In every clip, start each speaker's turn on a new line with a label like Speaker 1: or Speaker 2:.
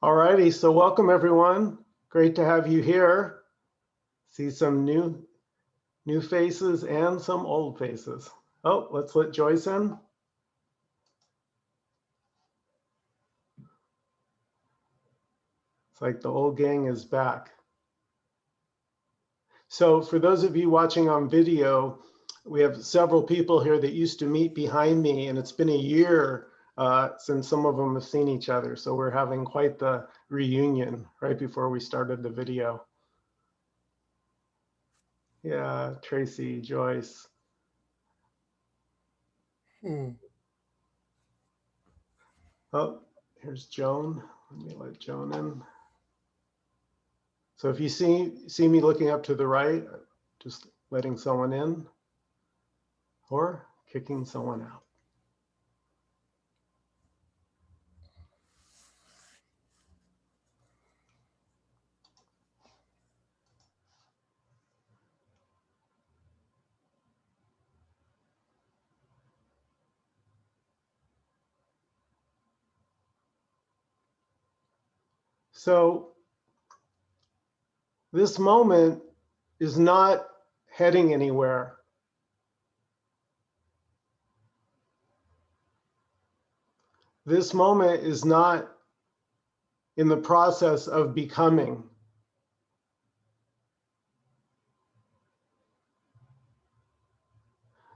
Speaker 1: All righty, so welcome everyone. Great to have you here. See some new faces and some old faces. Oh, let's let Joyce in. It's like the old gang is back. So for those of you watching on video, we have several people here that used to meet behind me, and it's been a year since some of them have seen each other. So we're having quite the reunion right before we started the video. Yeah, Tracy, Joyce. Oh, here's Joan. Let me let Joan in. So if you see me looking up to the right, just letting someone in or kicking someone out. So this moment is not heading anywhere. This moment is not in the process of becoming.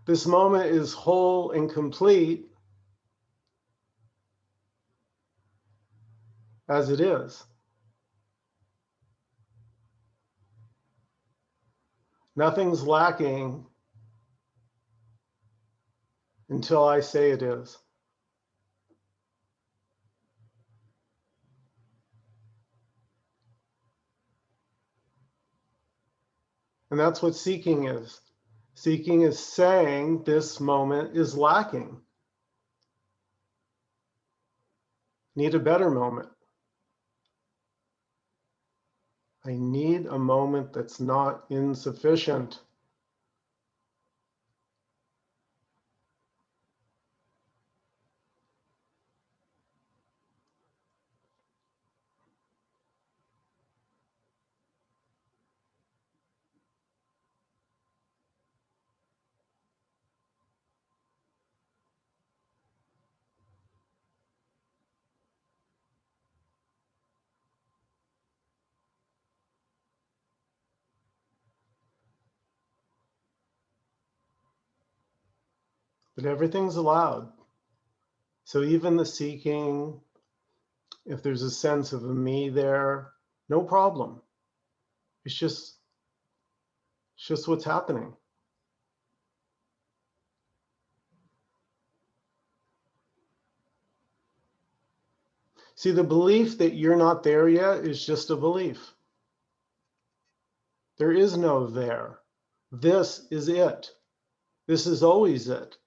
Speaker 1: This moment is whole and complete as it is. Nothing's lacking until I say it is. And that's what seeking is. Seeking is saying this moment is lacking. Need a better moment. I need a moment that's not insufficient. But everything's allowed. So even the seeking, if there's a sense of a me there, no problem. It's just what's happening. See, the belief that you're not there yet is just a belief. There is no there. This is it. This is always it.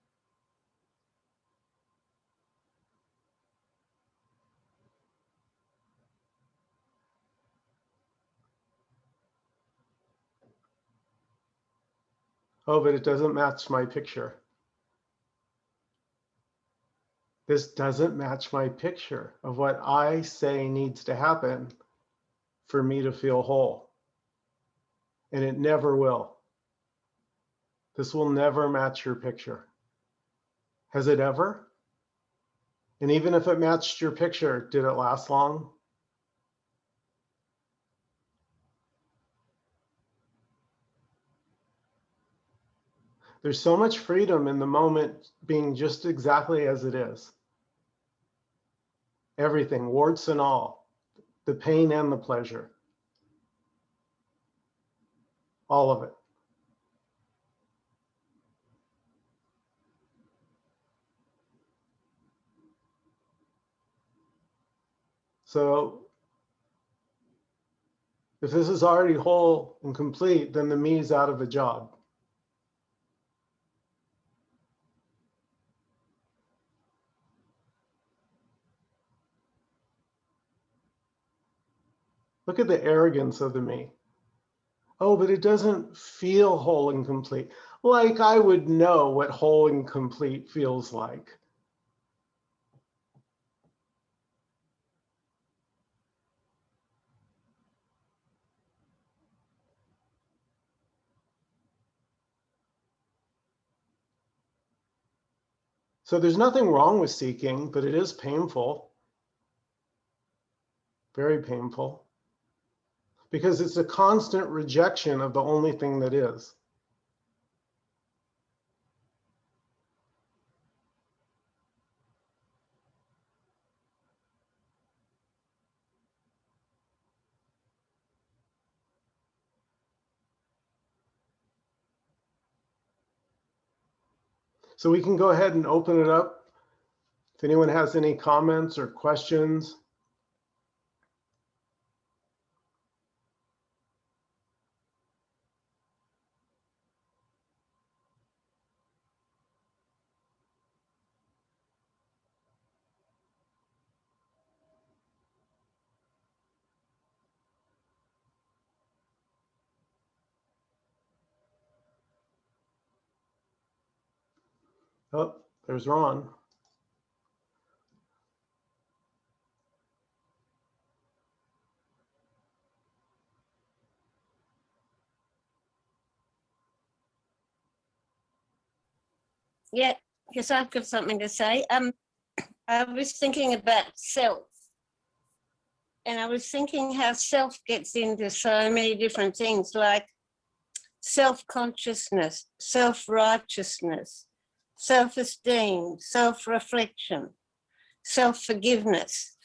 Speaker 1: Oh, but it doesn't match my picture. This doesn't match my picture of what I say needs to happen for me to feel whole. And it never will. This will never match your picture. Has it ever? And even if it matched your picture, did it last long? There's so much freedom in the moment being just exactly as it is. Everything, warts and all, the pain and the pleasure, all of it. So if this is already whole and complete, then the me is out of a job. Look at the arrogance of the me. Oh, but it doesn't feel whole and complete. Like I would know what whole and complete feels like. So there's nothing wrong with seeking, but it is painful. Very painful. Because it's a constant rejection of the only thing that is. So we can go ahead and open it up. If anyone has any comments or questions. Oh, there's Ron.
Speaker 2: Yeah, yes, I've got something to say. I was thinking about self, and I was thinking how self gets into so many different things, like self-consciousness, self-righteousness, self-esteem, self-reflection, self-forgiveness.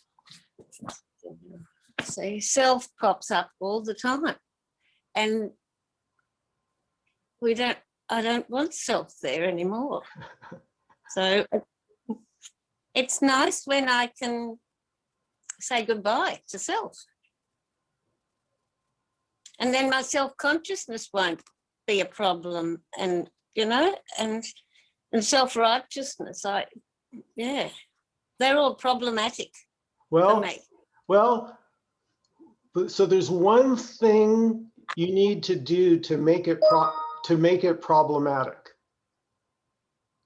Speaker 2: See, self pops up all the time, and I don't want self there anymore. So it's nice when I can say goodbye to self. And then my self-consciousness won't be a problem. And, you know, and self-righteousness, they're all problematic for me.
Speaker 1: Well, so there's one thing you need to do to make it problematic.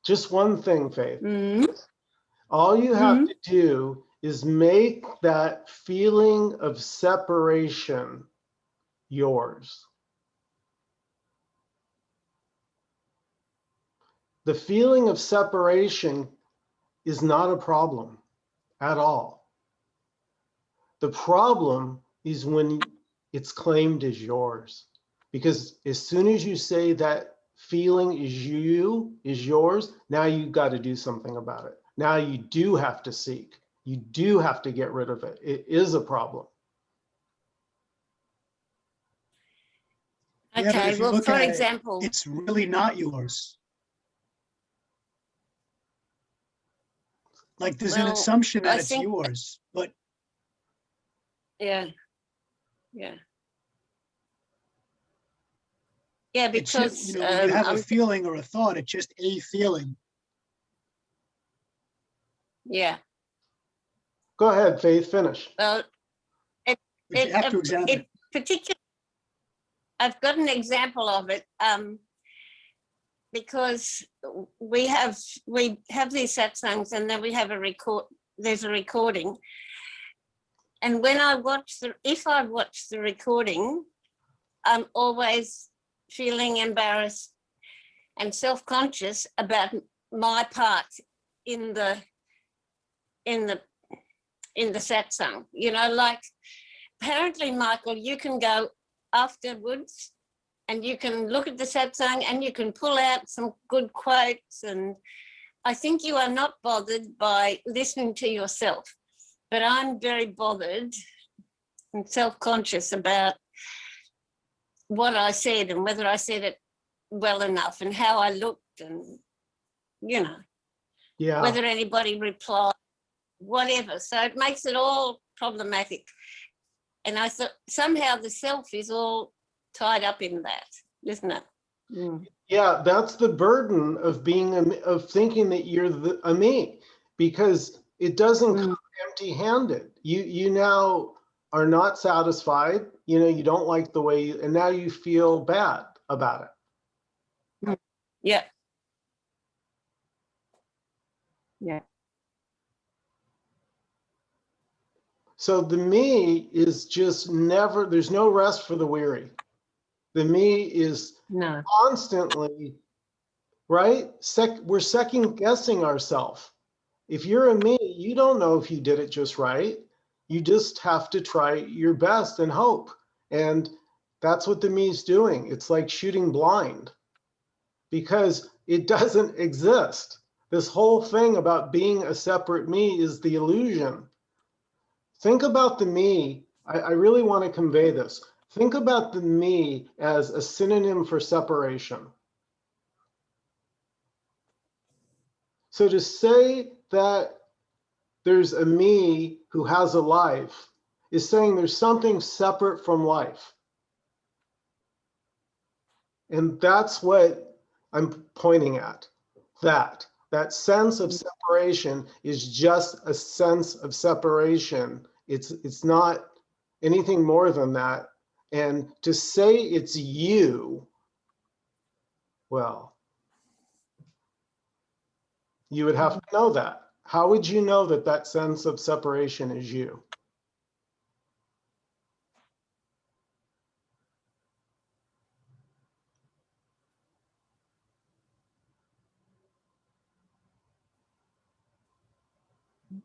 Speaker 1: Just one thing, Faith.
Speaker 2: Mm-hmm.
Speaker 1: All you have to do is make that feeling of separation yours. The feeling of separation is not a problem at all. The problem is when it's claimed as yours. Because as soon as you say that feeling is yours, now you've got to do something about it. Now you do have to seek. You do have to get rid of it. It is a problem.
Speaker 2: Okay,
Speaker 3: yeah,
Speaker 2: well, for example,
Speaker 3: it's really not yours. Like there's an assumption that it's yours, but
Speaker 2: yeah, because
Speaker 3: when you have a feeling or a thought, it's just a feeling.
Speaker 2: Yeah.
Speaker 1: Go ahead, Faith, finish.
Speaker 2: Well,
Speaker 3: You have to examine it.
Speaker 2: Particularly, I've got an example of it because we have these satsangs, and then we have there's a recording. And when if I watch the recording, I'm always feeling embarrassed and self-conscious about my part in the satsang. You know, like apparently, Michael, you can go afterwards and you can look at the satsang and you can pull out some good quotes, and I think you are not bothered by listening to yourself, but I'm very bothered and self-conscious about what I said and whether I said it well enough and how I looked, and whether anybody replied, whatever. So it makes it all problematic. And I thought somehow the self is all tied up in that, isn't it? Mm.
Speaker 1: Yeah, that's the burden of thinking that you're a me, because it doesn't come empty-handed. You now are not satisfied. You don't like the way, and now you feel bad about it.
Speaker 2: Yeah. Yeah.
Speaker 1: So the me is just never, there's no rest for the weary. The me is constantly right? We're second guessing ourselves. If you're a me, you don't know if you did it just right. You just have to try your best and hope. And that's what the me's doing. It's like shooting blind because it doesn't exist. This whole thing about being a separate me is the illusion. Think about the me. I really want to convey this. Think about the me as a synonym for separation. So to say that there's a me who has a life is saying there's something separate from life. And that's what I'm pointing at. That sense of separation is just a sense of separation. It's not anything more than that. And to say it's you, well, you would have to know that. How would you know that that sense of separation is you?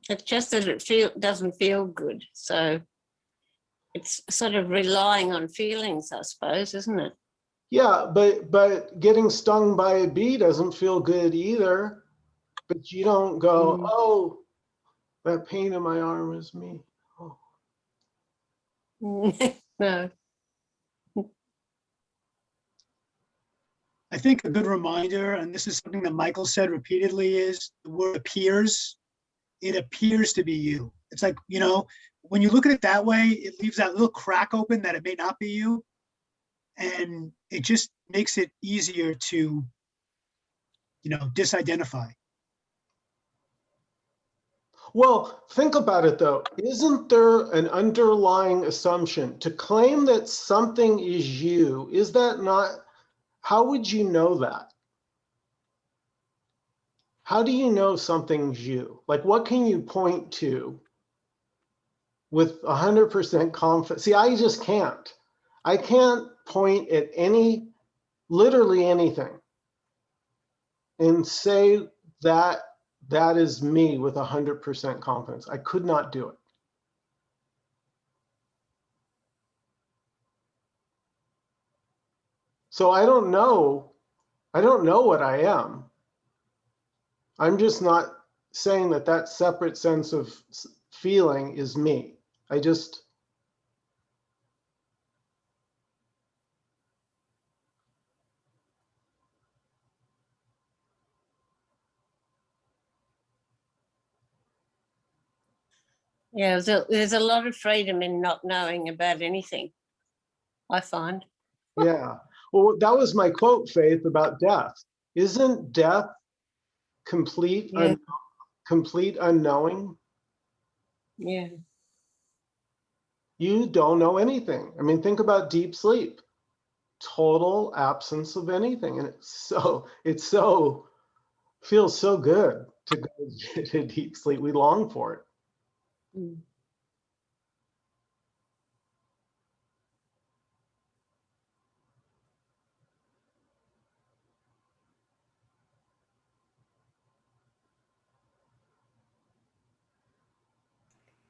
Speaker 2: It's just that it doesn't feel good. So it's sort of relying on feelings, I suppose, isn't it?
Speaker 1: Yeah, but getting stung by a bee doesn't feel good either. But you don't go, oh, that pain in my arm is me. Oh.
Speaker 2: No.
Speaker 3: I think a good reminder, and this is something that Michael said repeatedly, is the word appears. It appears to be you. It's like, when you look at it that way, it leaves that little crack open that it may not be you. And it just makes it easier to, disidentify.
Speaker 1: Well, think about it though. Isn't there an underlying assumption to claim that something is you? Is that not, how would you know that? How do you know something's you? Like, what can you point to with 100% confidence? See, I just can't. I can't point at literally anything and say that that is me with 100% confidence. I could not do it. So I don't know what I am. I'm just not saying that that separate sense of feeling is me. I just,
Speaker 2: Yeah, there's a lot of freedom in not knowing about anything, I find.
Speaker 1: yeah. Well, that was my quote, Faith, about death. Isn't death complete,
Speaker 2: Yeah.
Speaker 1: complete unknowing?
Speaker 2: Yeah.
Speaker 1: You don't know anything. I mean, think about deep sleep. Total absence of anything. And it feels so good to go to deep sleep. We long for it.
Speaker 2: Mm.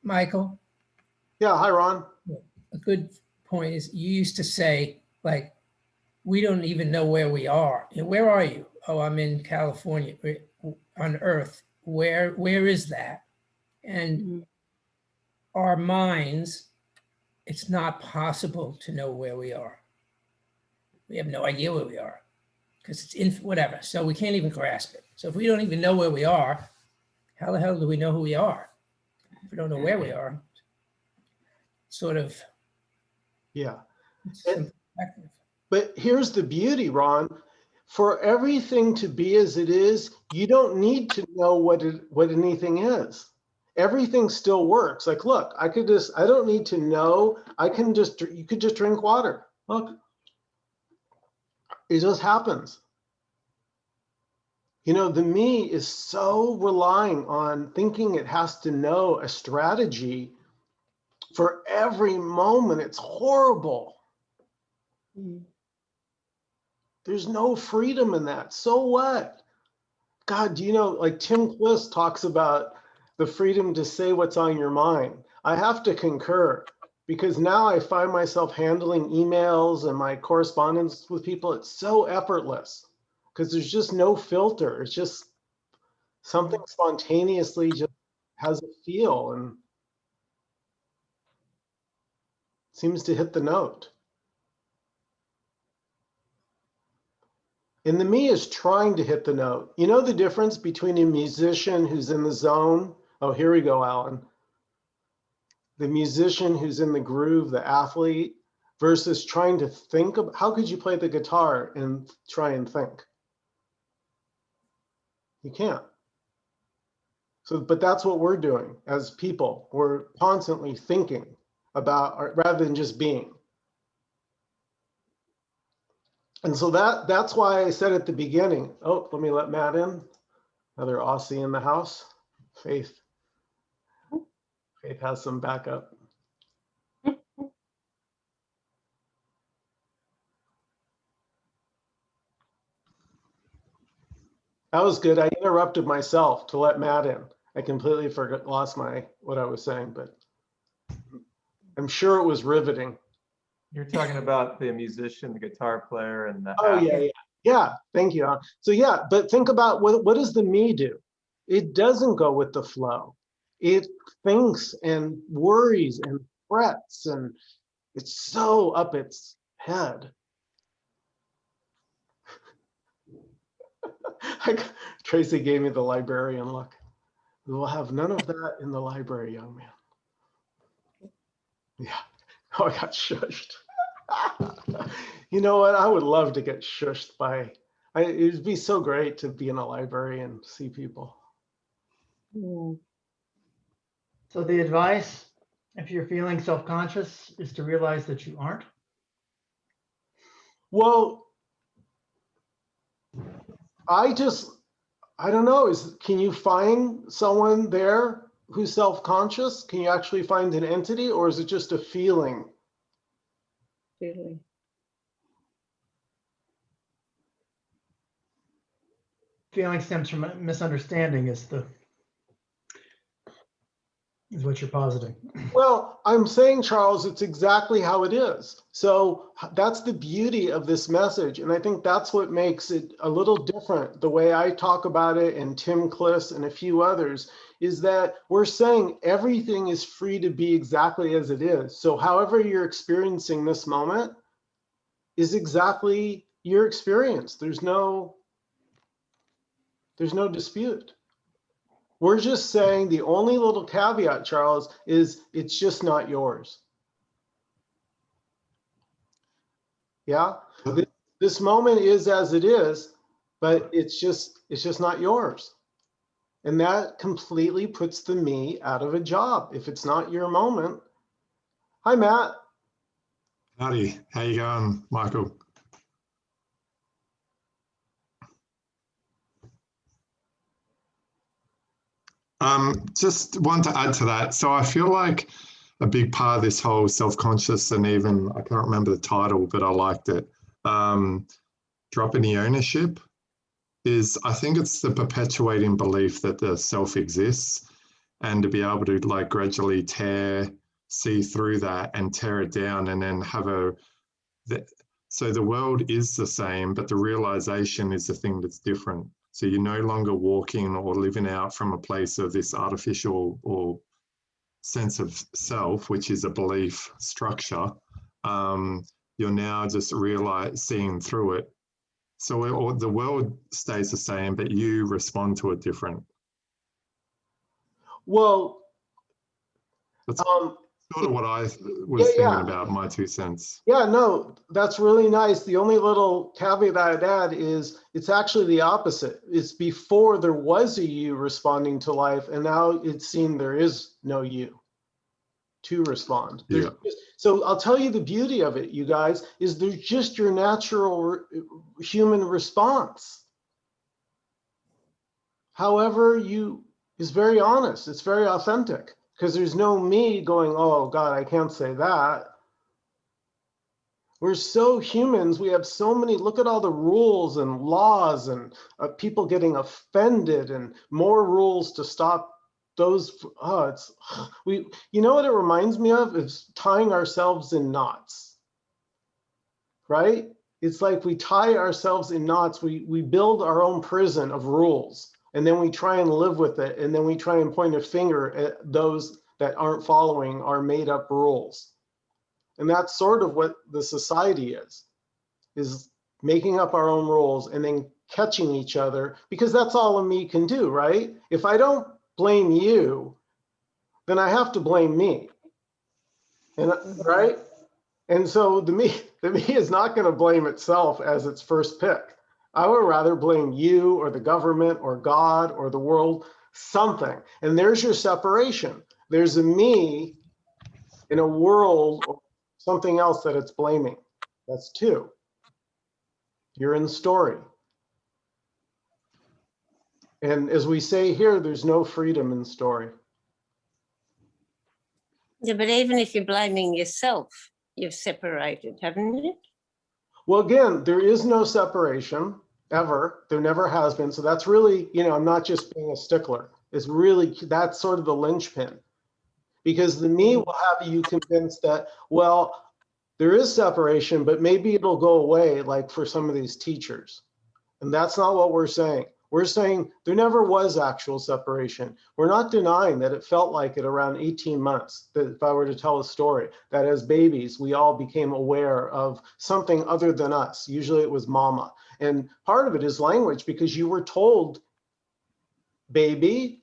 Speaker 4: Michael,
Speaker 1: Yeah, hi, Ron.
Speaker 4: a good point is you used to say, like, we don't even know where we are. Where are you? Oh, I'm in California, on Earth. Where is that? And our minds, it's not possible to know where we are. We have no idea where we are because it's in whatever. So we can't even grasp it. So if we don't even know where we are, how the hell do we know who we are? If we don't know where we are, sort of.
Speaker 1: Yeah.
Speaker 4: Perspective.
Speaker 1: But here's the beauty, Ron. For everything to be as it is, you don't need to know what anything is. Everything still works. Like, look, I don't need to know. You could just drink water. Look, it just happens. The me is so relying on thinking it has to know a strategy for every moment. It's horrible. There's no freedom in that. So what? God, do you know, like Tim Bliss talks about the freedom to say what's on your mind. I have to concur, because now I find myself handling emails and my correspondence with people. It's so effortless because there's just no filter. It's just something spontaneously just has a feel and seems to hit the note. And the me is trying to hit the note. You know the difference between a musician who's in the zone? Oh, here we go, Alan. The musician who's in the groove, the athlete, versus trying to think of, how could you play the guitar and try and think? You can't. So, but that's what we're doing as people. We're constantly thinking about, rather than just being. And so that's why I said at the beginning, oh, let me let Matt in. Another Aussie in the house. Faith has some backup. That was good. I interrupted myself to let Matt in. I completely lost what I was saying, but I'm sure it was riveting.
Speaker 5: You're talking about the musician, the guitar player, and the
Speaker 1: Oh,
Speaker 5: actor.
Speaker 1: yeah. Thank you. So yeah, but think about what does the me do? It doesn't go with the flow. It thinks and worries and frets, and it's so up its head. Tracy gave me the librarian look. We will have none of that in the library, young man. Yeah. Oh, I got shushed. You know what? I would love to get shushed by, it'd be so great to be in a library and see people.
Speaker 6: So the advice, if you're feeling self-conscious, is to realize that you aren't.
Speaker 1: Well, I don't know, can you find someone there who's self-conscious? Can you actually find an entity, or is it just a feeling?
Speaker 7: Feeling.
Speaker 6: Feeling stems from a misunderstanding is what you're positing.
Speaker 1: Well, I'm saying, Charles, it's exactly how it is. So that's the beauty of this message. And I think that's what makes it a little different. The way I talk about it, and Tim Kliss and a few others, is that we're saying everything is free to be exactly as it is. So however you're experiencing this moment is exactly your experience. There's no dispute. We're just saying the only little caveat, Charles, is it's just not yours. Yeah, this moment is as it is, but it's just not yours. And that completely puts the me out of a job if it's not your moment. Hi, Matt.
Speaker 8: Howdy, how you going, Michael? Just want to add to that. So I feel like a big part of this whole self-conscious, and even, I can't remember the title, but I liked it, dropping the ownership, is I think it's the perpetuating belief that the self exists, and to be able to like gradually see through that and tear it down, and then have so the world is the same, but the realization is the thing that's different. So you're no longer walking or living out from a place of this artificial or sense of self, which is a belief structure. You're now just seeing through it. So the world stays the same, but you respond to it different.
Speaker 1: Well,
Speaker 8: that's sort of what I was thinking about, my 2 cents.
Speaker 1: Yeah, no, that's really nice. The only little caveat I'd add is it's actually the opposite. It's before there was a you responding to life, and now it's seen there is no you to respond.
Speaker 8: Yeah.
Speaker 1: So I'll tell you the beauty of it, you guys, is there's just your natural human response. However, is very honest. It's very authentic. Because there's no me going, oh God, I can't say that. We're so humans. We have so many, look at all the rules and laws and people getting offended and more rules to stop those. Oh, it's, you know what it reminds me of is tying ourselves in knots, right? It's like we tie ourselves in knots. We build our own prison of rules, and then we try and live with it. And then we try and point a finger at those that aren't following our made up rules. And that's sort of what the society is making up our own rules and then catching each other, because that's all a me can do, right? If I don't blame you, then I have to blame me, and right? And so the me is not going to blame itself as its first pick. I would rather blame you or the government or God or the world, something. And there's your separation. There's a me in a world or something else that it's blaming. That's two. You're in the story. And as we say here, there's no freedom in story.
Speaker 2: Yeah, but even if you're blaming yourself, you've separated, haven't you?
Speaker 1: Well, again, there is no separation ever. There never has been. So that's really, I'm not just being a stickler. It's really, that's sort of the linchpin. Because the me will have you convinced that, well, there is separation, but maybe it'll go away, like for some of these teachers. And that's not what we're saying. We're saying there never was actual separation. We're not denying that it felt like it around 18 months, that if I were to tell a story, that as babies, we all became aware of something other than us. Usually it was mama. And part of it is language, because you were told, baby,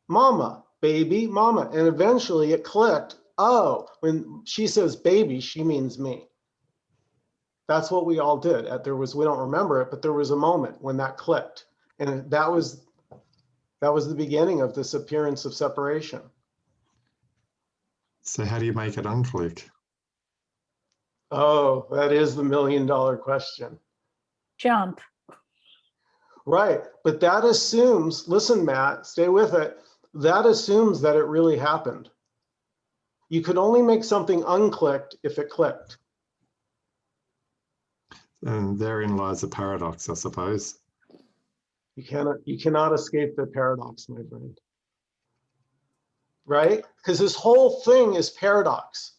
Speaker 1: mama, baby, mama. And eventually it clicked. Oh, when she says baby, she means me. That's what we all did. We don't remember it, but there was a moment when that clicked. And that was the beginning of this appearance of separation.
Speaker 8: So how do you make it unclick?
Speaker 1: Oh, that is the $1 million question.
Speaker 7: Jump.
Speaker 1: Right. But that assumes, listen, Matt, stay with it. That assumes that it really happened. You could only make something unclicked if it clicked.
Speaker 8: And therein lies a paradox, I suppose.
Speaker 1: You cannot escape the paradox, my friend. Right? Because this whole thing is paradox.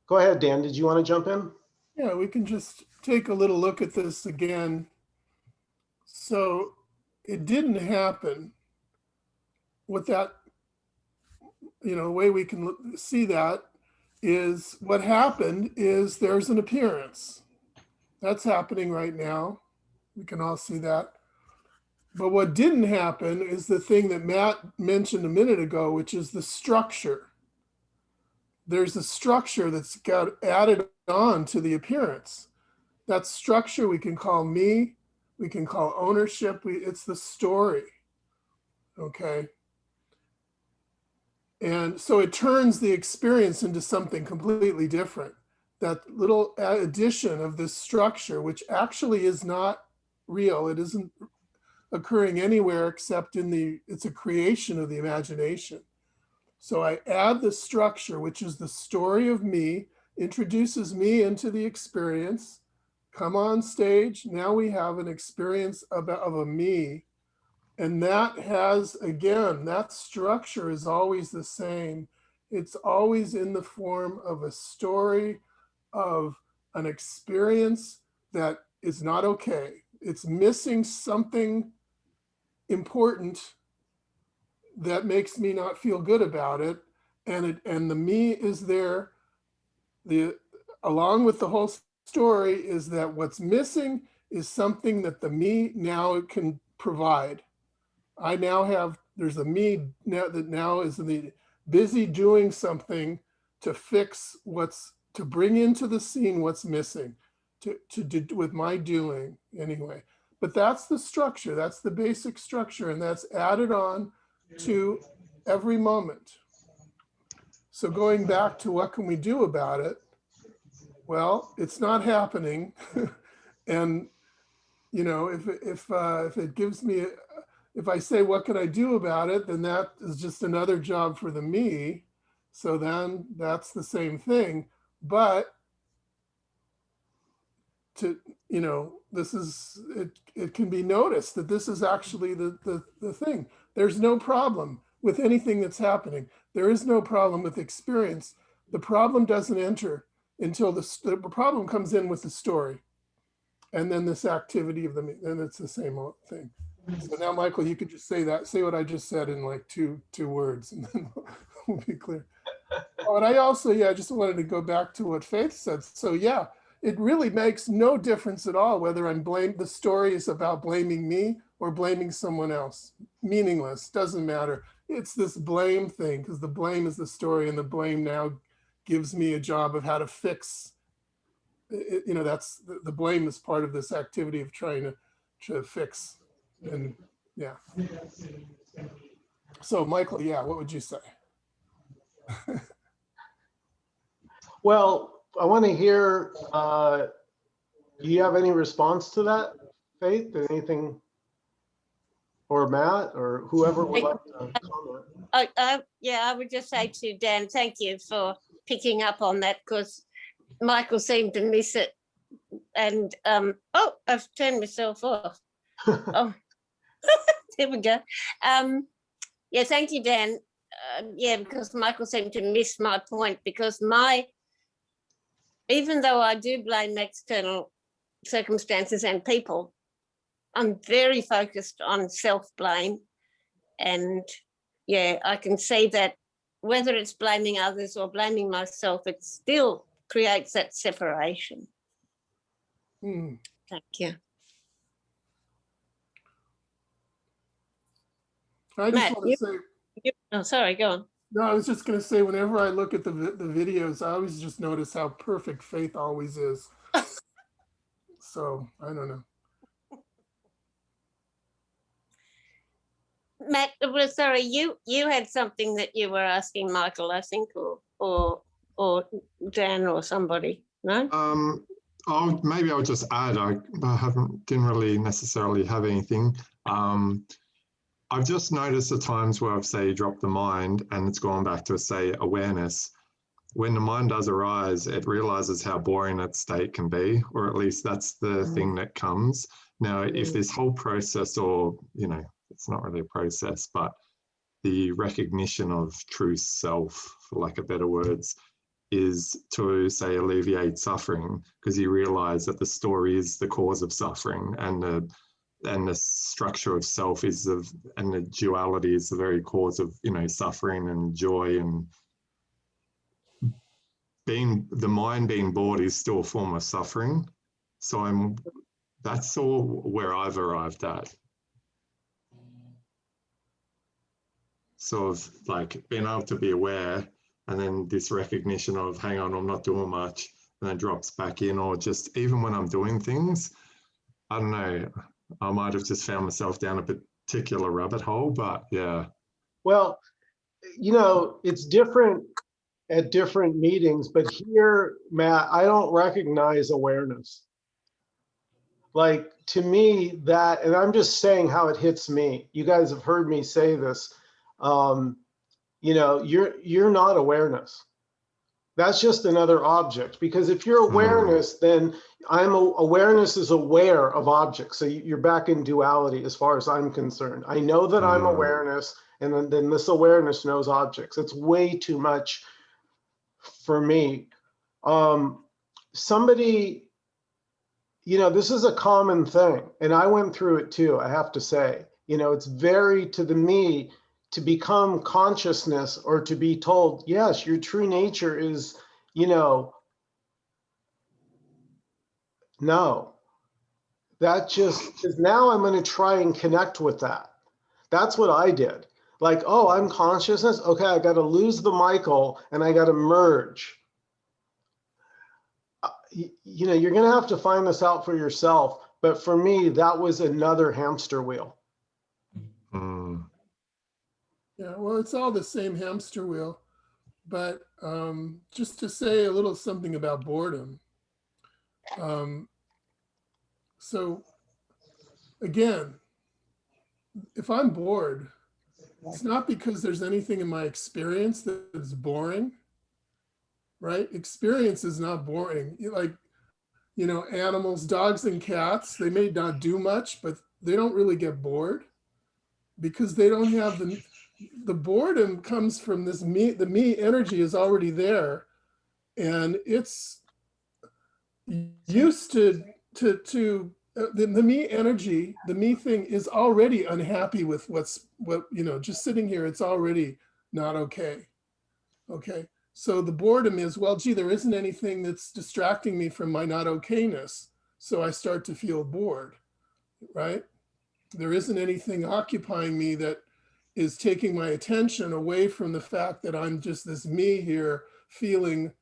Speaker 1: Go ahead, Dan. Did you want to jump in?
Speaker 9: Yeah, we can just take a little look at this again. So it didn't happen. What that, the way we can see that is what happened is there's an appearance. That's happening right now. We can all see that. But what didn't happen is the thing that Matt mentioned a minute ago, which is the structure. There's a structure that's got added on to the appearance. That structure we can call me, we can call ownership, it's the story, okay? And so it turns the experience into something completely different. That little addition of this structure, which actually is not real, it isn't occurring anywhere except it's a creation of the imagination. So I add the structure, which is the story of me, introduces me into the experience, come on stage, now we have an experience of a me. And that has, again, that structure is always the same. It's always in the form of a story of an experience that is not okay. It's missing something important that makes me not feel good about it. And the me is there. Along with the whole story is that what's missing is something that the me now can provide. I now have, there's a me now that now is busy doing something to fix to bring into the scene what's missing, to do with my doing anyway. But that's the structure, that's the basic structure, and that's added on to every moment. So going back to what can we do about it? Well, it's not happening. And, if it gives me, if I say, what can I do about it? Then that is just another job for the me. So then that's the same thing. But to, you know, this is, it can be noticed that this is actually the thing. There's no problem with anything that's happening. There is no problem with experience. The problem doesn't enter until the problem comes in with the story. And then this activity of the, and it's the same thing. So now, Michael, you could just say what I just said in like two words, and then we'll be clear. Oh, and I also, I just wanted to go back to what Faith said. So yeah, it really makes no difference at all whether the story is about blaming me or blaming someone else. Meaningless, doesn't matter. It's this blame thing, because the blame is the story, and the blame now gives me a job of how to fix it. You know, that's the blame is part of this activity of trying to fix. And yeah. So Michael, what would you say?
Speaker 1: Well, I want to hear, do you have any response to that, Faith? Anything, or Matt, or whoever would like to comment?
Speaker 2: I would just say to Dan, thank you for picking up on that, because Michael seemed to miss it. And oh, I've turned myself off. Oh, there we go. Yeah, thank you, Dan. Because Michael seemed to miss my point, because even though I do blame external circumstances and people, I'm very focused on self-blame. And I can see that whether it's blaming others or blaming myself, it still creates that separation. Thank you.
Speaker 9: I just
Speaker 2: Matt,
Speaker 9: want to say,
Speaker 2: oh, sorry, go on.
Speaker 9: no, I was just going to say, whenever I look at the videos, I always just notice how perfect Faith always is. So I don't know.
Speaker 2: Matt, well, sorry, you had something that you were asking Michael, I think, or Dan or somebody, no?
Speaker 8: Maybe I'll just add, I didn't really necessarily have anything. I've just noticed the times where I've, say, dropped the mind and it's gone back to, say, awareness. When the mind does arise, it realizes how boring that state can be, or at least that's the thing that comes. Now, if this whole process, or, you know, it's not really a process, but the recognition of true self, for lack of better words, is to, say, alleviate suffering, because you realize that the story is the cause of suffering, and the structure of self is and the duality is the very cause of, you know, suffering and joy, and the mind being bored is still a form of suffering. So that's all where I've arrived at. Sort of like being able to be aware, and then this recognition of, hang on, I'm not doing much, and then drops back in. Or just even when I'm doing things, I don't know, I might have just found myself down a particular rabbit hole, but yeah.
Speaker 1: Well, you know, it's different at different meetings, but here, Matt, I don't recognize awareness. Like, to me, that, and I'm just saying how it hits me. You guys have heard me say this. You know, you're not awareness. That's just another object, because if you're awareness, then awareness is aware of objects. So you're back in duality as far as I'm concerned. I know that I'm awareness, and then this awareness knows objects. It's way too much for me. Somebody, you know, this is a common thing, and I went through it too, I have to say. You know, it's very to me to become consciousness, or to be told, yes, your true nature is, you know, no. That just, because now I'm going to try and connect with that. That's what I did. Like, oh, I'm consciousness. Okay, I got to lose the Michael and I got to merge. You know, you're going to have to find this out for yourself. But for me, that was another hamster wheel.
Speaker 9: Yeah, well, it's all the same hamster wheel, but just to say a little something about boredom. So again, if I'm bored, it's not because there's anything in my experience that's boring, right? Experience is not boring. Like, You know, animals, dogs and cats, they may not do much, but they don't really get bored because they don't have the boredom comes from this me, the me energy is already there, and it's used to the me energy, the me thing is already unhappy with what, you know, just sitting here, it's already not okay. Okay. So the boredom is, well, gee, there isn't anything that's distracting me from my not okayness. So I start to feel bored, right? There isn't anything occupying me that is taking my attention away from the fact that I'm just this me here feeling,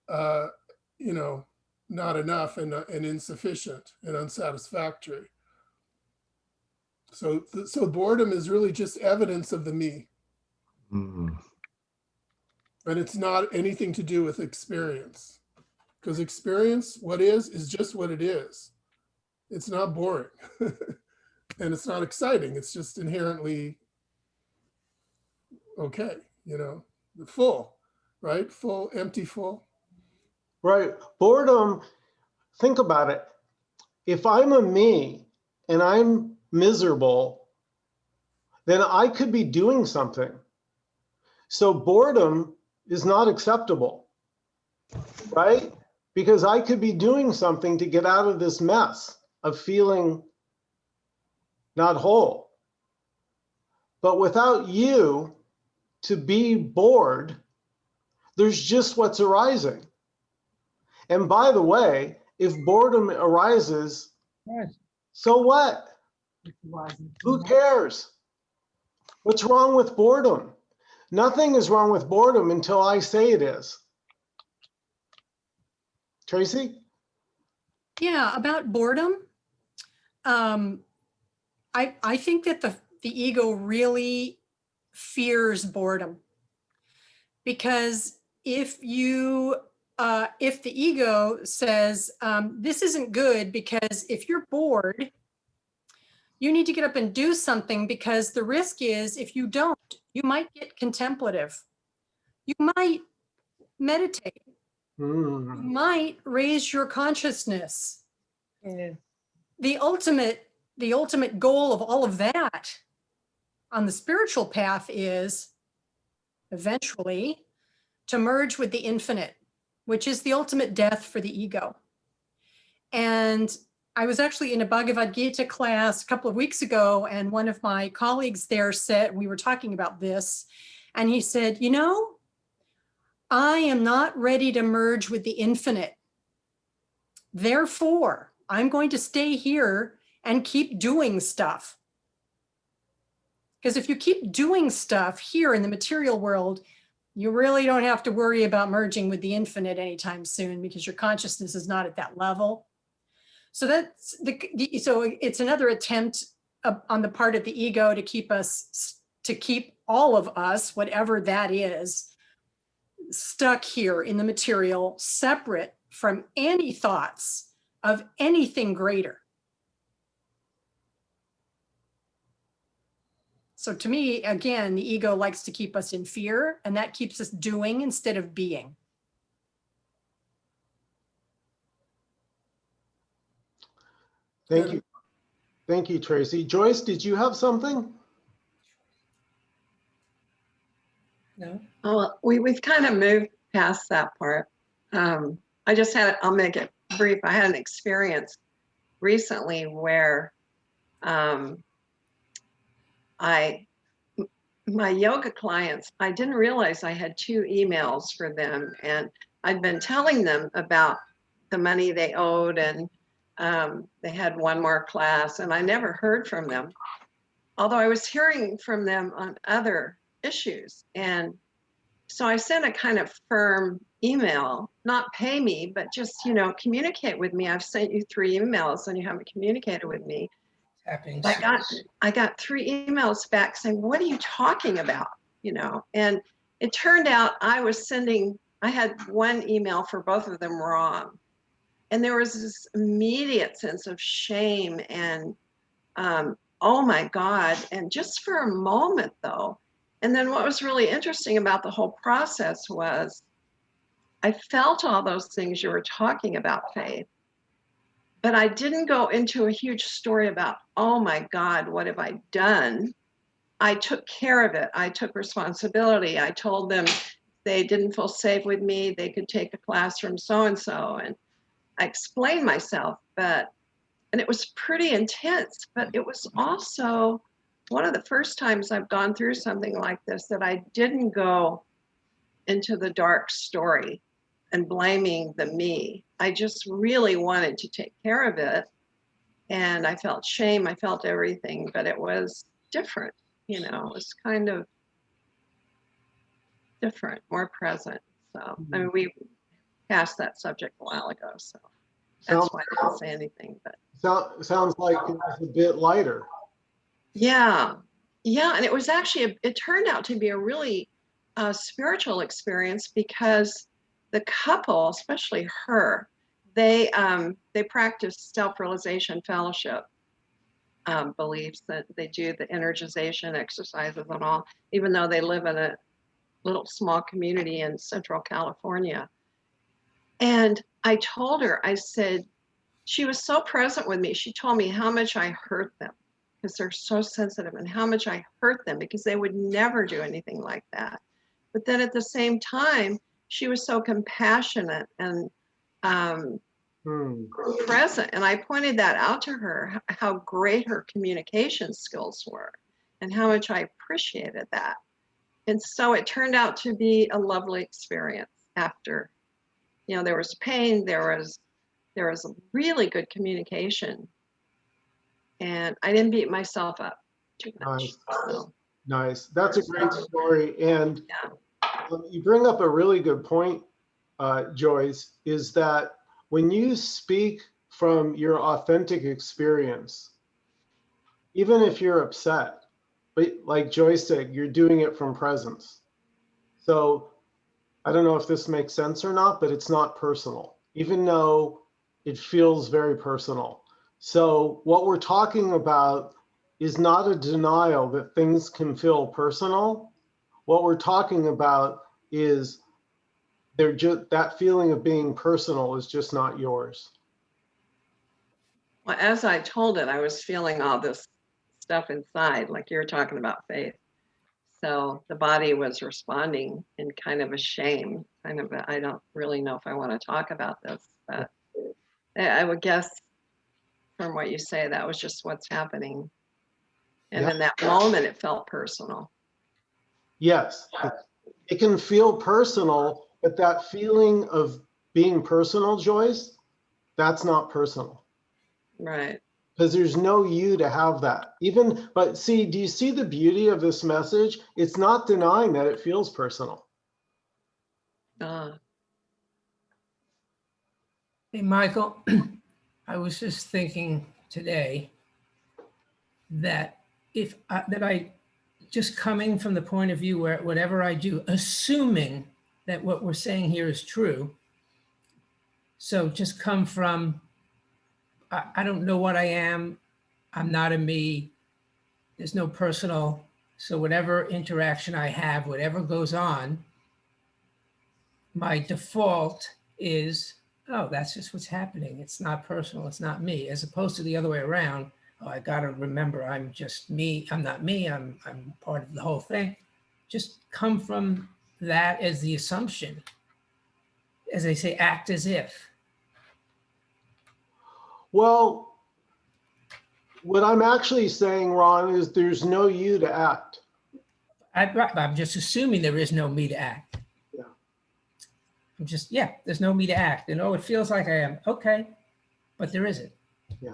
Speaker 9: you know, not enough and insufficient and unsatisfactory. So boredom is really just evidence of the me.
Speaker 8: Mm.
Speaker 9: And it's not anything to do with experience, because experience, what is just what it is. It's not boring and it's not exciting. It's just inherently okay, you know, full, right? Full, empty, full.
Speaker 1: Right. Boredom, think about it. If I'm a me and I'm miserable, then I could be doing something. So boredom is not acceptable, right? Because I could be doing something to get out of this mess of feeling not whole. But without you to be bored, there's just what's arising. And by the way, if boredom arises, so what? Who cares? What's wrong with boredom? Nothing is wrong with boredom until I say it is. Tracy?
Speaker 10: Yeah, about boredom. I think that the ego really fears boredom, because if the ego says, this isn't good, because if you're bored, you need to get up and do something, because the risk is if you don't, you might get contemplative. You might meditate. You might raise your consciousness.
Speaker 7: Yeah.
Speaker 10: The ultimate goal of all of that on the spiritual path is eventually to merge with the infinite, which is the ultimate death for the ego. And I was actually in a Bhagavad Gita class a couple of weeks ago, and one of my colleagues there said, we were talking about this, and he said, you know, I am not ready to merge with the infinite. Therefore, I'm going to stay here and keep doing stuff. Because if you keep doing stuff here in the material world, you really don't have to worry about merging with the infinite anytime soon, because your consciousness is not at that level. So that's so it's another attempt on the part of the ego to keep all of us, whatever that is, stuck here in the material, separate from any thoughts of anything greater. So to me, again, the ego likes to keep us in fear, and that keeps us doing instead of being.
Speaker 1: Thank you. Thank you, Tracy. Joyce, did you have something?
Speaker 4: No?
Speaker 11: Oh, we've kind of moved past that part. I just I'll make it brief. I had an experience recently where my yoga clients, I didn't realize I had 2 emails for them, and I'd been telling them about the money they owed, and they had one more class, and I never heard from them, although I was hearing from them on other issues. And so I sent a kind of firm email, not pay me, but just, you know, communicate with me. I've sent you 3 emails and you haven't communicated with me. I got 3 emails back saying, what are you talking about? You know, and it turned out I had one email for both of them wrong. And there was this immediate sense of shame and, oh my God. And just for a moment though, and then what was really interesting about the whole process was I felt all those things you were talking about, Faith. but I didn't go into a huge story about, oh my God, what have I done? I took care of it. I took responsibility. I told them they didn't feel safe with me, they could take a class from so-and-so. And I explained myself, and it was pretty intense, but it was also one of the first times I've gone through something like this that I didn't go into the dark story and blaming the me. I just really wanted to take care of it. And I felt shame, I felt everything, but it was different, you know, it was kind of different, more present. So, I mean, we passed that subject a while ago, so that's
Speaker 1: Sounds,
Speaker 11: why I didn't say anything, but.
Speaker 1: sounds like it was a bit lighter.
Speaker 11: Yeah, yeah, and it was actually, it turned out to be a really spiritual experience because the couple, especially her, they practice self-realization fellowship beliefs, that they do the energization exercises and all, even though they live in a little small community in Central California. And I told her, I said, she was so present with me. She told me how much I hurt them because they're so sensitive, and how much I hurt them because they would never do anything like that. But then at the same time, she was so compassionate and present. And I pointed that out to her, how great her communication skills were and how much I appreciated that. And so it turned out to be a lovely experience after. You know, there was pain, there was a really good communication, and I didn't beat myself up too much.
Speaker 1: Nice.
Speaker 11: So,
Speaker 1: Nice. That's a great story. And
Speaker 11: yeah.
Speaker 1: you bring up a really good point, Joyce, is that when you speak from your authentic experience, even if you're upset, but like Joyce said, you're doing it from presence. So I don't know if this makes sense or not, but it's not personal, even though it feels very personal. So what we're talking about is not a denial that things can feel personal. What we're talking about is they're just, that feeling of being personal is just not yours.
Speaker 11: Well, as I told it, I was feeling all this stuff inside, like you were talking about, Faith. So the body was responding in kind of a shame, kind of I don't really know if I want to talk about this, but I would guess from what you say, that was just what's happening. And in that moment, it felt personal.
Speaker 1: Yes, it can feel personal, but that feeling of being personal, Joyce, that's not personal.
Speaker 11: Right.
Speaker 1: Because there's no you to have that. Even, but see, do you see the beauty of this message? It's not denying that it feels personal.
Speaker 4: Hey, Michael, I was just thinking today that that I just coming from the point of view where whatever I do, assuming that what we're saying here is true. So just come from, I don't know what I am. I'm not a me. There's no personal. So whatever interaction I have, whatever goes on, my default is, oh, that's just what's happening. It's not personal. It's not me, as opposed to the other way around. Oh, I got to remember I'm just me. I'm not me. I'm part of the whole thing. Just come from that as the assumption. As they say, act as if.
Speaker 1: Well, what I'm actually saying, Ron, is there's no you to act.
Speaker 4: I'm just assuming there is no me to act.
Speaker 1: Yeah.
Speaker 4: I'm just, yeah, there's no me to act. And oh, it feels like I am. Okay, but there isn't.
Speaker 1: Yeah.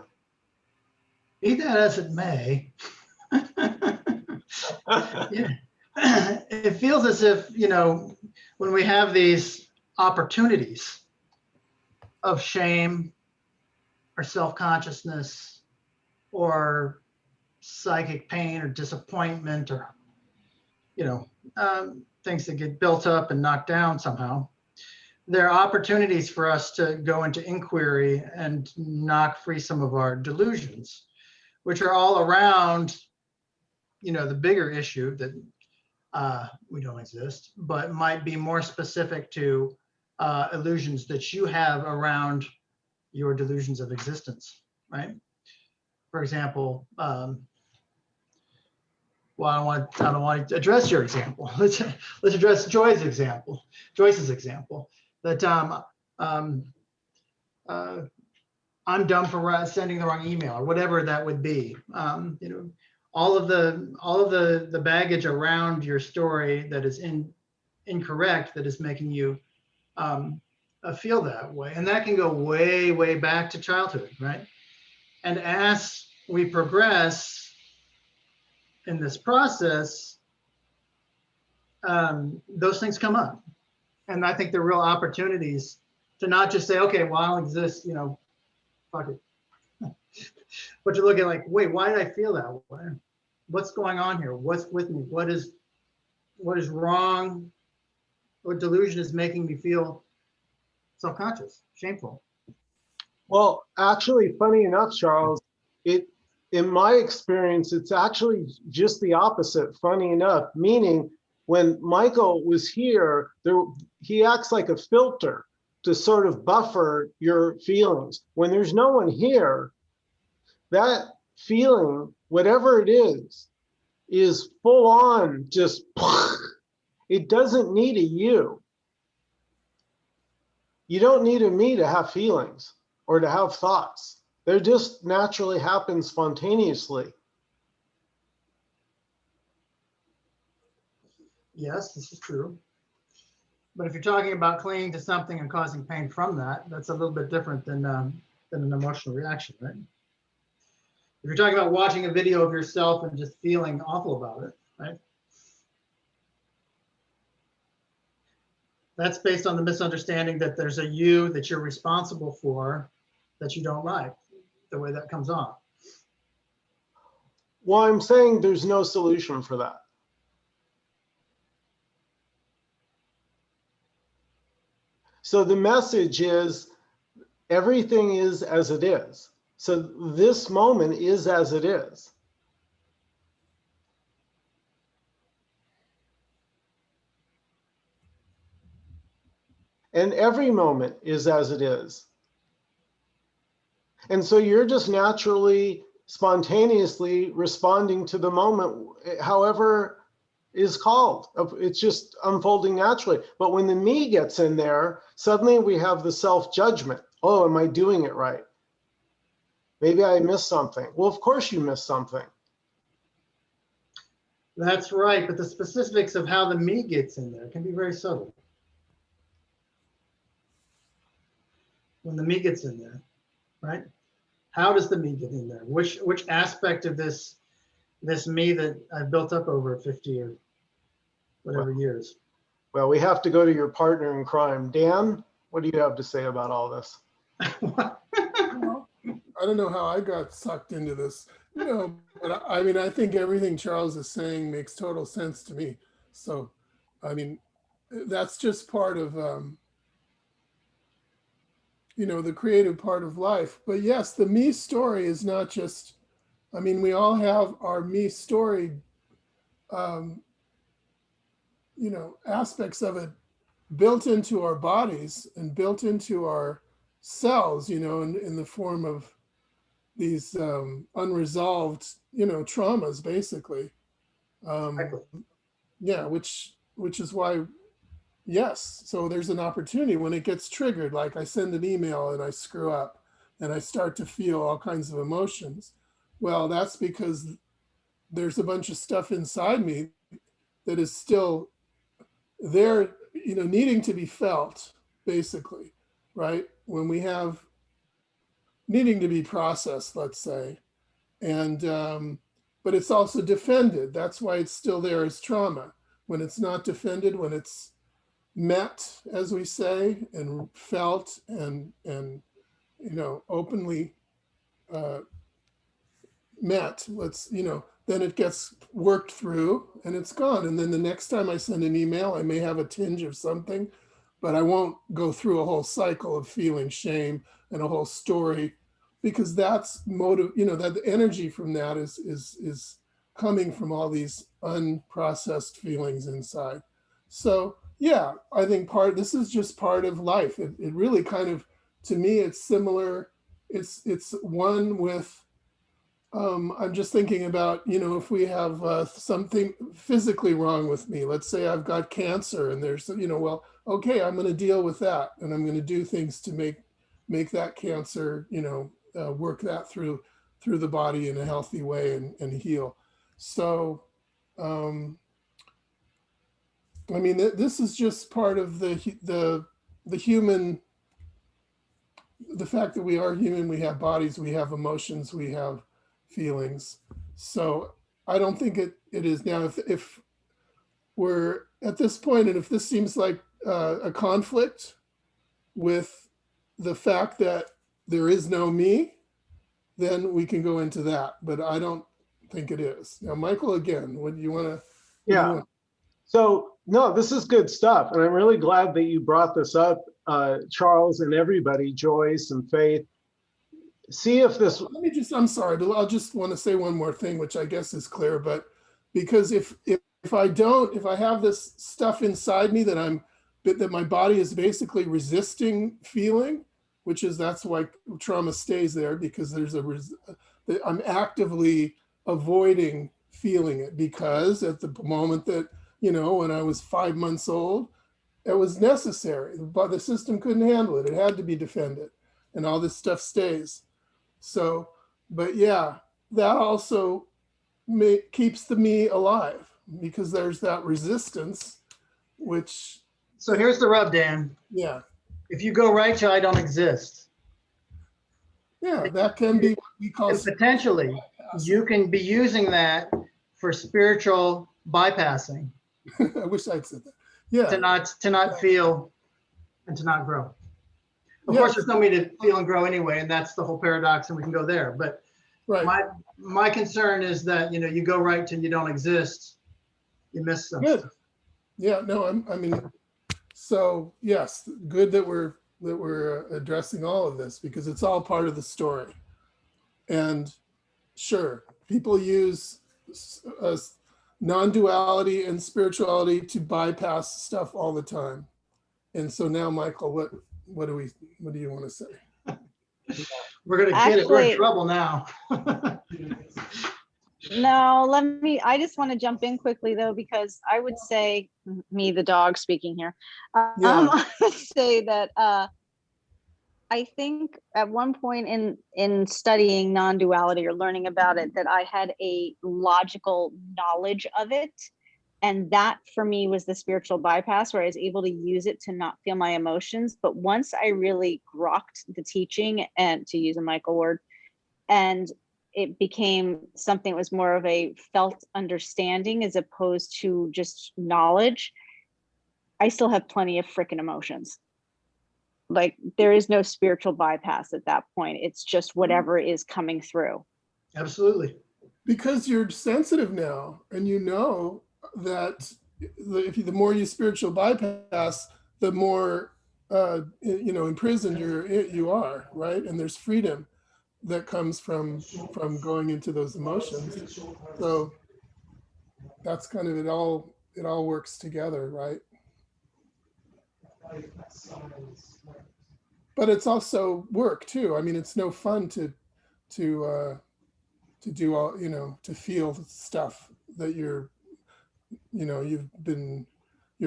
Speaker 6: Be that as it may, yeah. It feels as if, you know, when we have these opportunities of shame or self-consciousness or psychic pain or disappointment or, you know, things that get built up and knocked down somehow, there are opportunities for us to go into inquiry and knock free some of our delusions, which are all around, you know, the bigger issue that we don't exist, but might be more specific to illusions that you have around your delusions of existence, right? For example, well, I don't want to address your example. Let's address Joyce's example. That I'm dumb for sending the wrong email or whatever that would be. You know, all of the baggage around your story that is incorrect, that is making you feel that way, and that can go way back to childhood, right? And as we progress in this process, those things come up. And I think they're real opportunities to not just say, okay, well, I'll exist, you know, fuck it. But to look at like, wait, why did I feel that way? What's going on here? What's with me? What is wrong? What delusion is making me feel self-conscious, shameful?
Speaker 1: Well, actually, funny enough, Charles, in my experience, it's actually just the opposite, funny enough, meaning when Michael was here, he acts like a filter to sort of buffer your feelings. When there's no one here, that feeling, whatever it is full on, just, it doesn't need a you. You don't need a me to have feelings or to have thoughts. They just naturally happen spontaneously.
Speaker 6: Yes, this is true. But if you're talking about clinging to something and causing pain from that, that's a little bit different than an emotional reaction, right? If you're talking about watching a video of yourself and just feeling awful about it, right? That's based on the misunderstanding that there's a you that you're responsible for that you don't like, the way that comes off.
Speaker 1: Well, I'm saying there's no solution for that. So the message is everything is as it is. So this moment is as it is. And every moment is as it is. And so you're just naturally, spontaneously responding to the moment, however is called. It's just unfolding naturally. But when the me gets in there, suddenly we have the self-judgment. Oh, am I doing it right? Maybe I missed something. Well, of course you missed something.
Speaker 6: That's right, but the specifics of how the me gets in there can be very subtle. When the me gets in there, right? How does the me get in there? Which aspect of this me that I've built up over 50 or whatever years?
Speaker 1: Well, we have to go to your partner in crime. Dan, what do you have to say about all this?
Speaker 9: I don't know how I got sucked into this, you know, but I mean, I think everything Charles is saying makes total sense to me. So, I mean, that's just part of, you know, the creative part of life. But yes, the me story is not just, I mean, we all have our me story, you know, aspects of it built into our bodies and built into our cells, you know, in the form of these unresolved, you know, traumas, basically. Yeah, which is why, yes. So there's an opportunity when it gets triggered, like I send an email and I screw up and I start to feel all kinds of emotions. Well, that's because there's a bunch of stuff inside me that is still there, you know, needing to be felt, basically, right? When we have needing to be processed, let's say. And, but it's also defended. That's why it's still there as trauma. When it's not defended, when it's met, as we say, and felt and you know, openly met, let's, you know, then it gets worked through and it's gone. And then the next time I send an email, I may have a tinge of something, but I won't go through a whole cycle of feeling shame and a whole story, because that's motive, you know, that the energy from that is coming from all these unprocessed feelings inside. So yeah, I think this is just part of life. It really kind of to me, it's similar. It's one with, I'm just thinking about, if we have something physically wrong with me, let's say I've got cancer and there's, well, okay, I'm going to deal with that. And I'm going to do things to make that cancer, work that through the body in a healthy way and heal. So, I mean, this is just part of the human, the fact that we are human, we have bodies, we have emotions, we have feelings. So I don't think it is now, if we're at this point, and if this seems like a conflict with the fact that there is no me, then we can go into that, but I don't think it is. Now, Michael, again, what do you want to?
Speaker 1: Yeah. So no, this is good stuff. And I'm really glad that you brought this up, Charles, and everybody, Joyce and Faith. See if this.
Speaker 9: I'm sorry, but I'll just want to say one more thing, which I guess is clear, but because if I have this stuff inside me that my body is basically resisting feeling, that's why trauma stays there, because I'm actively avoiding feeling it, because at the moment that, when I was 5 months old, it was necessary, but the system couldn't handle it. It had to be defended, and all this stuff stays. So, but yeah, that also keeps the me alive, because there's that resistance, which.
Speaker 6: So here's the rub, Dan.
Speaker 9: Yeah.
Speaker 6: If you go right to I don't exist.
Speaker 9: Yeah, that can be what we call.
Speaker 6: Potentially, you can be using that for spiritual bypassing.
Speaker 9: I wish I'd said that. Yeah.
Speaker 6: To not feel and to not grow. Of course, there's no way to feel and grow anyway, and that's the whole paradox, and we can go there. But
Speaker 9: right.
Speaker 6: My concern is that you go right to you don't exist, you miss something.
Speaker 9: Good. Yeah. No, I mean, so yes, good that we're addressing all of this, because it's all part of the story. And sure, people use non-duality and spirituality to bypass stuff all the time. And so now, Michael, what do you want to say?
Speaker 6: We're gonna get it. We're in trouble now.
Speaker 12: No, I just want to jump in quickly though, because I would say, me, the dog speaking here, I would say that I think at one point in studying non-duality or learning about it, that I had a logical knowledge of it. And that for me was the spiritual bypass, where I was able to use it to not feel my emotions. But once I really grokked the teaching, and to use a Michael word, and it became something that was more of a felt understanding as opposed to just knowledge, I still have plenty of freaking emotions. Like, there is no spiritual bypass at that point. It's just whatever is coming through.
Speaker 6: Absolutely.
Speaker 9: Because you're sensitive now, and you know that the more you spiritual bypass, the more imprisoned you are, right? And there's freedom that comes from going into those emotions. So that's kind of it all works together, right? But it's also work too. I mean, it's no fun to do all, to feel stuff that your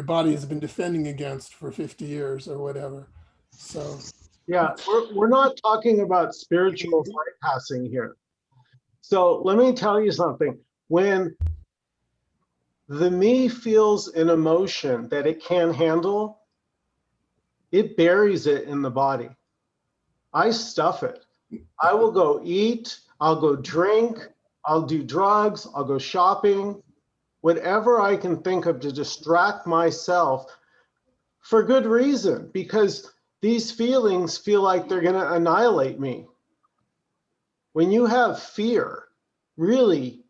Speaker 9: body has been defending against for 50 years or whatever. So
Speaker 1: yeah, we're not talking about spiritual bypassing here. So let me tell you something. When the me feels an emotion that it can't handle, it buries it in the body. I stuff it. I will go eat, I'll go drink, I'll do drugs, I'll go shopping, whatever I can think of to distract myself, for good reason, because these feelings feel like they're going to annihilate me. When you have fear, really,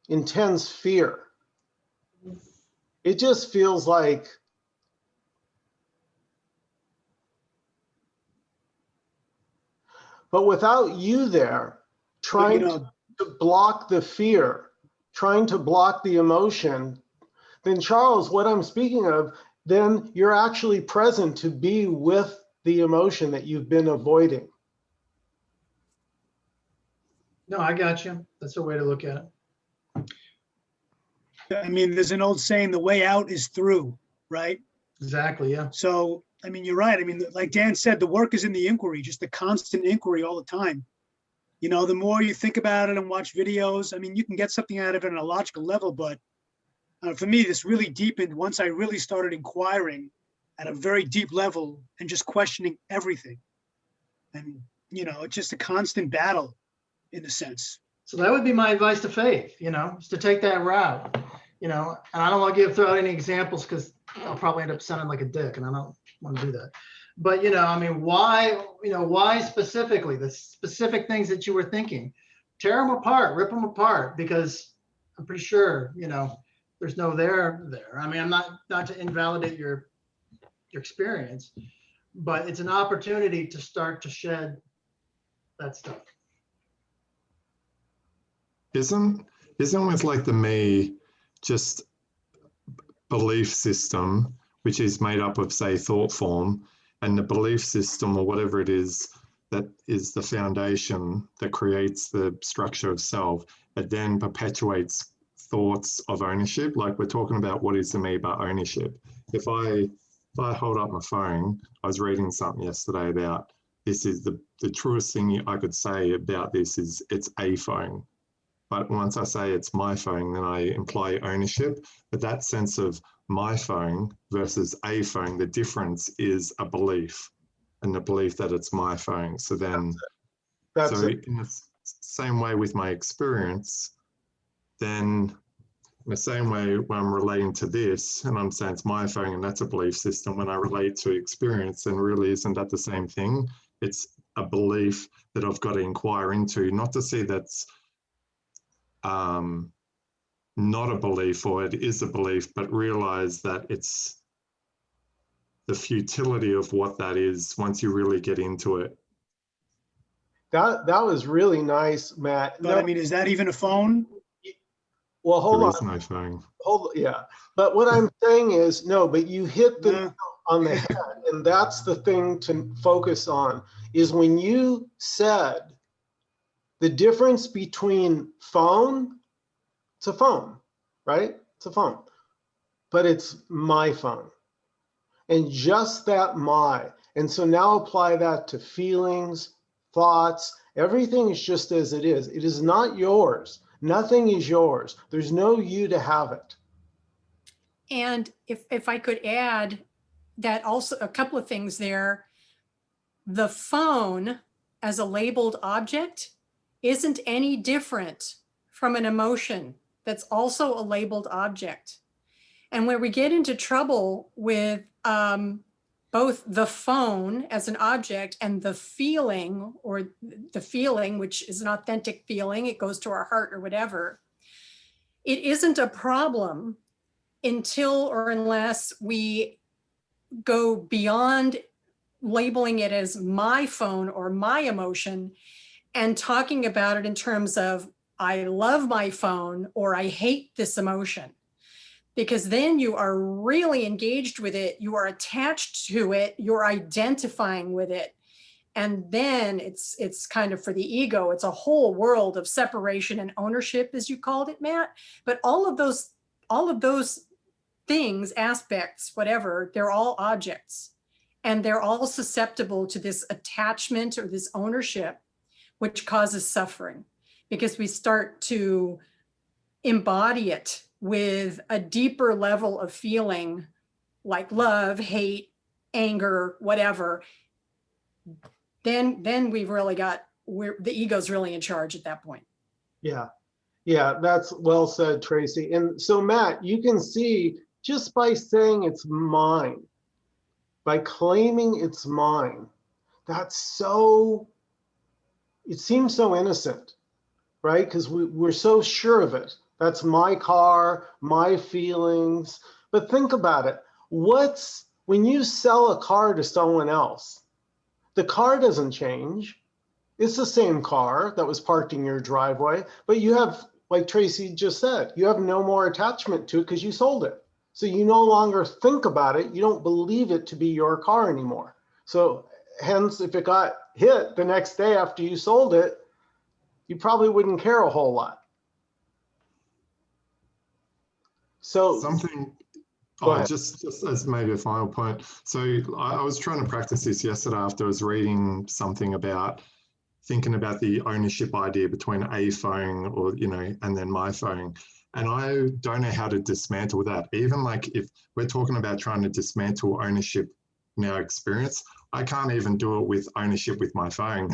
Speaker 1: intense fear, it just feels like but without you there trying to block the fear, trying to block the emotion, then Charles, what I'm speaking of, then you're actually present to be with the emotion that you've been avoiding.
Speaker 6: No, I got you. That's a way to look at it.
Speaker 3: I mean, there's an old saying, the way out is through, right?
Speaker 6: Exactly, yeah.
Speaker 3: So, I mean, you're right. I mean, like Dan said, the work is in the inquiry, just the constant inquiry all the time. You know, the more you think about it and watch videos, I mean, you can get something out of it on a logical level, but for me, this really deepened once I really started inquiring at a very deep level and just questioning everything. And, you know, it's just a constant battle in a sense.
Speaker 6: So that would be my advice to Faith, you know, is to take that route, you know, and I don't want to throw out any examples because I'll probably end up sounding like a dick and I don't want to do that. But, you know, I mean, why specifically the specific things that you were thinking, tear them apart, rip them apart, because I'm pretty sure, you know, there's no there. I mean, I'm not to invalidate your experience, but it's an opportunity to start to shed that stuff.
Speaker 8: Isn't with like the me just belief system, which is made up of, say, thought form, and the belief system or whatever it is that is the foundation that creates the structure of self, it then perpetuates thoughts of ownership. Like we're talking about what is the me but ownership. If I hold up my phone, I was reading something yesterday about this is the truest thing I could say about this is it's a phone. But once I say it's my phone, then I imply ownership. But that sense of my phone versus a phone, the difference is a belief, and the belief that it's my phone. So then,
Speaker 1: That's it.
Speaker 8: in the same way with my experience, then in the same way when I'm relating to this, and I'm saying it's my phone and that's a belief system, when I relate to experience, then really isn't that the same thing? It's a belief that I've got to inquire into, not to see that's not a belief or it is a belief, but realize that it's the futility of what that is once you really get into it.
Speaker 1: That was really nice, Matt.
Speaker 3: But I mean, is that even a phone?
Speaker 1: Well, hold
Speaker 8: There
Speaker 1: on.
Speaker 8: is no phone.
Speaker 1: Yeah. But what I'm saying is, no, but you hit the nail on the head, and that's the thing to focus on, is when you said the difference between phone, it's a phone, right? It's a phone, but it's my phone. And just that my. And so now apply that to feelings, thoughts, everything is just as it is. It is not yours. Nothing is yours. There's no you to have it.
Speaker 10: And if I could add that also a couple of things there, the phone as a labeled object isn't any different from an emotion that's also a labeled object. And where we get into trouble with both the phone as an object and the feeling, or the feeling, which is an authentic feeling, it goes to our heart or whatever, it isn't a problem until or unless we go beyond labeling it as my phone or my emotion and talking about it in terms of I love my phone or I hate this emotion. Because then you are really engaged with it, you are attached to it, you're identifying with it. And then it's kind of for the ego, it's a whole world of separation and ownership, as you called it, Matt. But all of those things, aspects, whatever, they're all objects. And they're all susceptible to this attachment or this ownership, which causes suffering because we start to embody it with a deeper level of feeling like love, hate, anger, whatever. Then we've really got, the ego's really in charge at that point.
Speaker 1: Yeah. Yeah, that's well said, Tracy. And so, Matt, you can see just by saying it's mine, by claiming it's mine, that's so, it seems so innocent, right? Because we're so sure of it. That's my car, my feelings. But think about it. When you sell a car to someone else, the car doesn't change. It's the same car that was parked in your driveway, but you have, like Tracy just said, you have no more attachment to it because you sold it. So you no longer think about it. You don't believe it to be your car anymore. So hence, if it got hit the next day after you sold it, you probably wouldn't care a whole lot. So
Speaker 8: Something,
Speaker 1: go ahead.
Speaker 8: just as maybe a final point. So I was trying to practice this yesterday after I was reading something about thinking about the ownership idea between a phone or, you know, and then my phone. And I don't know how to dismantle that. Even like if we're talking about trying to dismantle ownership in our experience, I can't even do it with ownership with my phone.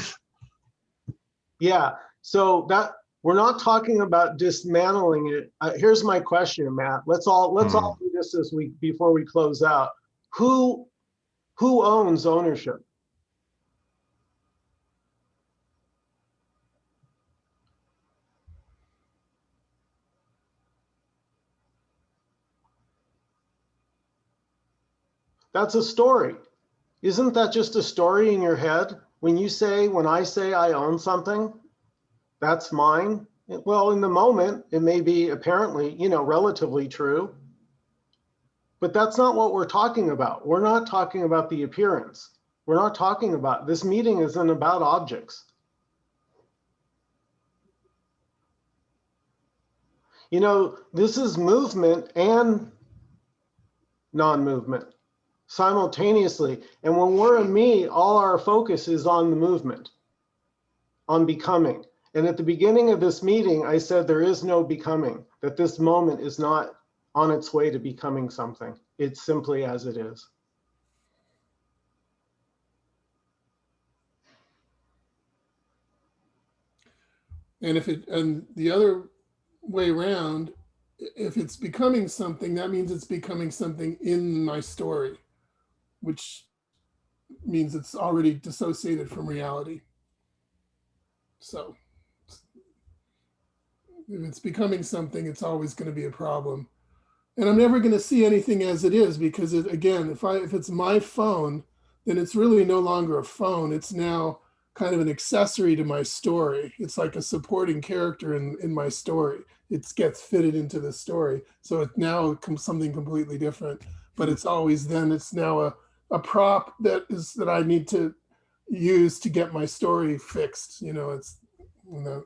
Speaker 1: Yeah, so that we're not talking about dismantling it. Here's my question, Matt. Let's all do this week before we close out. Who owns ownership? That's a story. Isn't that just a story in your head? When I say I own something, that's mine. Well, in the moment, it may be apparently, you know, relatively true, but that's not what we're talking about. We're not talking about the appearance. We're not talking about, this meeting isn't about objects. You know, this is movement and non-movement simultaneously. And when we're in me, all our focus is on the movement, on becoming. And at the beginning of this meeting, I said there is no becoming, that this moment is not on its way to becoming something. It's simply as it is.
Speaker 9: And the other way around, if it's becoming something, that means it's becoming something in my story, which means it's already dissociated from reality. So if it's becoming something, it's always going to be a problem. And I'm never going to see anything as it is, because again, if it's my phone, then it's really no longer a phone. It's now kind of an accessory to my story. It's like a supporting character in my story. It gets fitted into the story. So it now becomes something completely different, but it's always then, it's now a prop that I need to use to get my story fixed. You know, it's, you know,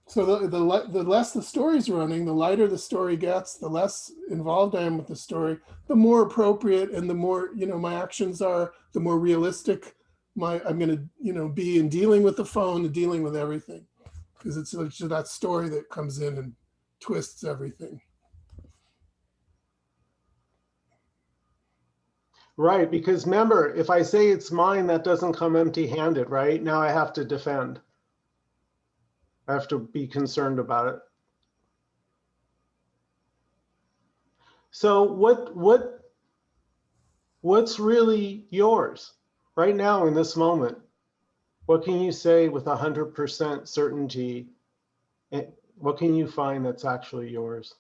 Speaker 9: so the less the story's running, the lighter the story gets, the less involved I am with the story, the more appropriate and the more, you know, my actions are, the more realistic I'm going to, you know, be in dealing with the phone and dealing with everything, because it's that story that comes in and twists everything.
Speaker 1: Right, because remember, if I say it's mine, that doesn't come empty-handed, right? Now I have to defend. I have to be concerned about it. So what's really yours right now in this moment? What can you say with 100% certainty? What can you find that's actually yours?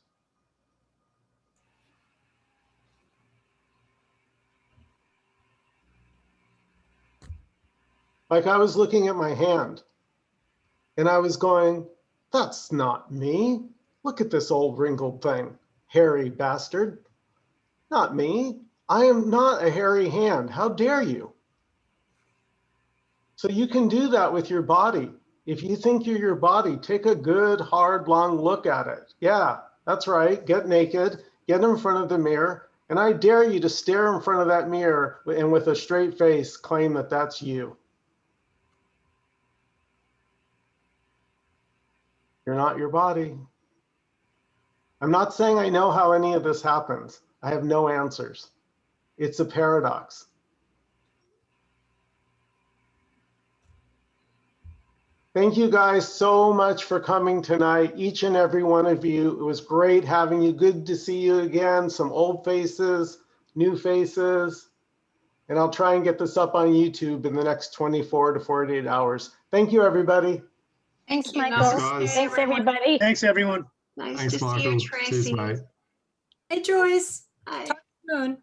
Speaker 1: Like I was looking at my hand and I was going, that's not me. Look at this old wrinkled thing, hairy bastard. Not me. I am not a hairy hand. How dare you? So you can do that with your body. If you think you're your body, take a good, hard, long look at it. Yeah, that's right. Get naked, get in front of the mirror, and I dare you to stare in front of that mirror and with a straight face claim that that's you. You're not your body. I'm not saying I know how any of this happens. I have no answers. It's a paradox. Thank you guys so much for coming tonight, each and every one of you. It was great having you. Good to see you again. Some old faces, new faces. And I'll try and get this up on YouTube in the next 24 to 48 hours. Thank you, everybody.
Speaker 12: Thanks,
Speaker 11: Thank you,
Speaker 12: Michael.
Speaker 8: guys.
Speaker 12: Thanks, everybody.
Speaker 3: Thanks, everyone.
Speaker 11: Nice
Speaker 8: Thanks,
Speaker 11: to see
Speaker 8: Michael.
Speaker 11: you,
Speaker 8: Cheers,
Speaker 11: Tracy.
Speaker 8: mate.
Speaker 10: Hey, Joyce.
Speaker 11: Bye.
Speaker 10: Talk soon.